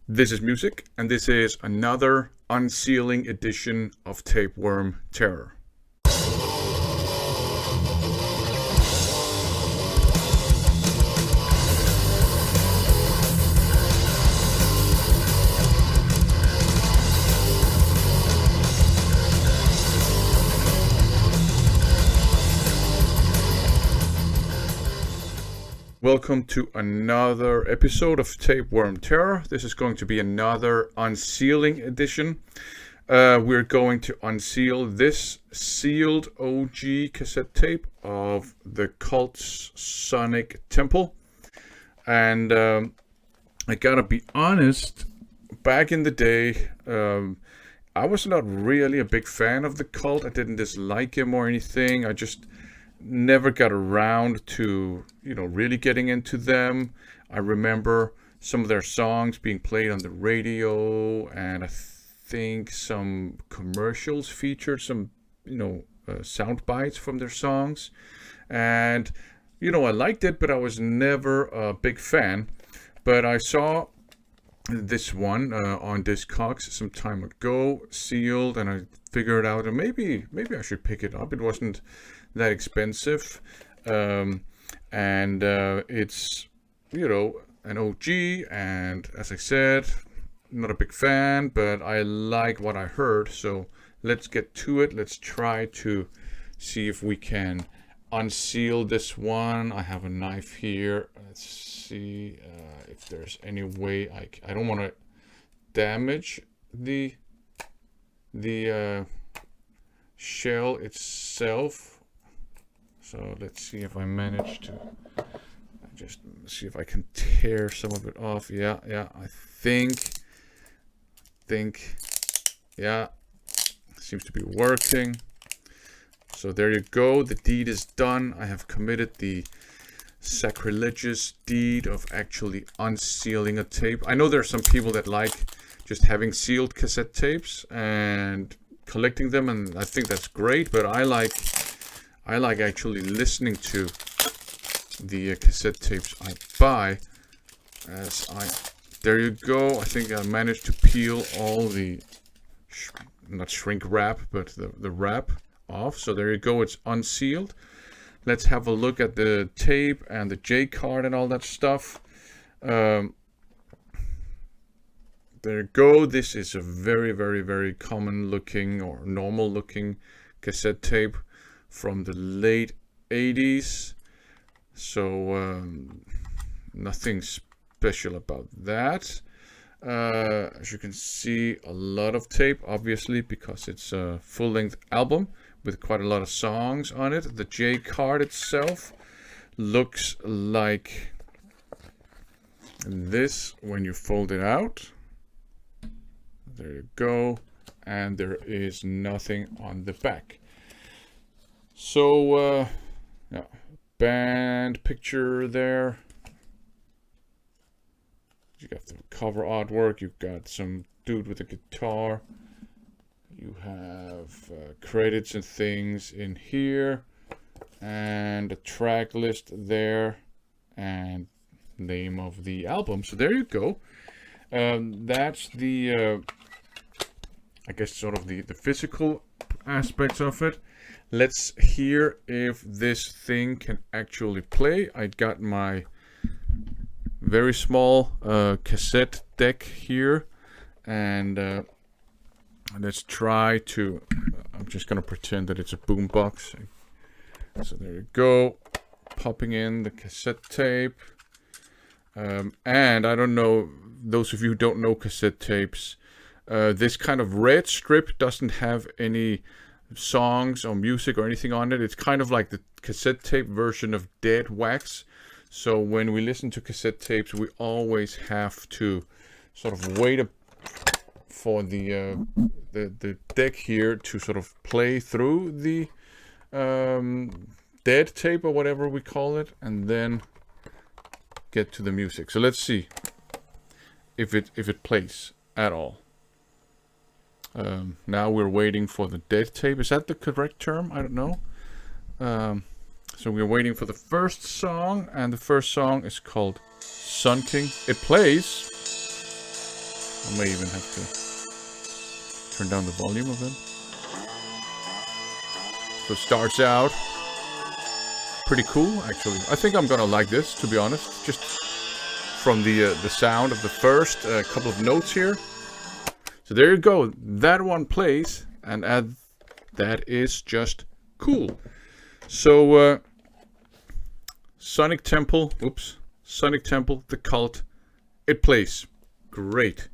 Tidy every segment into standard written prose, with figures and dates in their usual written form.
This is Music, and this is another unsealing edition of Tapeworm Terror. Welcome to another episode of Tapeworm Terror. This is going to be another unsealing edition. We're going to unseal this sealed OG cassette tape of the Cult's Sonic Temple. And I gotta be honest, back in the day, I was not really a big fan of the Cult. I didn't dislike him or anything. I just never got around to, really getting into them. I remember some of their songs being played on the radio, and I think some commercials featured some, sound bites from their songs. And, I liked it, but I was never a big fan. But I saw this one on Discogs some time ago, sealed, and I figured out, and maybe I should pick it up. It wasn't that expensive, and it's an OG, and as I said, not a big fan, but I like what I heard. So let's get to it. Let's try to see if we can unseal this one. I have a knife here. Let's see if there's any way I don't want to damage the shell itself. So let's see if I manage to just see if I can tear some of it off. Yeah, I think, yeah, seems to be working. So there you go. The deed is done. I have committed the sacrilegious deed of actually unsealing a tape. I know there are some people that like just having sealed cassette tapes and collecting them, and I think that's great, but I like actually listening to the cassette tapes I buy. There you go. I think I managed to peel all the not shrink wrap, but the wrap off. So there you go. It's unsealed. Let's have a look at the tape and the J card and all that stuff. There you go. This is a very, very, very common looking or normal looking cassette tape from the late 80s. So nothing special about that. As you can see, a lot of tape, obviously, because it's a full-length album with quite a lot of songs on it. The J card itself looks like this when you fold it out. There you go. And there is nothing on the back. So, yeah, band picture there. You got the cover artwork. You've got some dude with a guitar. You have credits and things in here, and a track list there, and name of the album. So there you go. That's the, I guess, sort of the physical aspects of it. Let's hear if this thing can actually play. I got my very small cassette deck here, and let's try to, I'm just going to pretend that it's a boombox. So there you go, popping in the cassette tape. And I don't know, those of you who don't know cassette tapes, this kind of red strip doesn't have any songs or music or anything on it. It's kind of like the cassette tape version of dead wax. So when we listen to cassette tapes, we always have to sort of wait for the deck here to sort of play through the dead tape or whatever we call it, and then get to the music. So let's see if it plays at all. Now we're waiting for the dead tape. Is that the correct term? I don't know. So we're waiting for the first song, and the first song is called Sun King. It plays. I may even have to turn down the volume of them. So it starts out pretty cool, actually. I think I'm gonna like this, to be honest. Just from the sound of the first couple of notes here. So there you go. That one plays, and that is just cool. So Sonic Temple, the Cult, it plays great.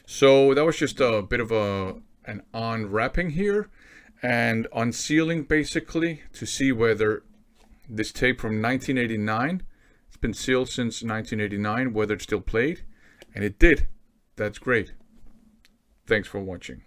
So that was just a bit of an unwrapping here and unsealing, basically, to see whether this tape from 1989, it's been sealed since 1989, whether it still played, and it did. That's great. Thanks for watching.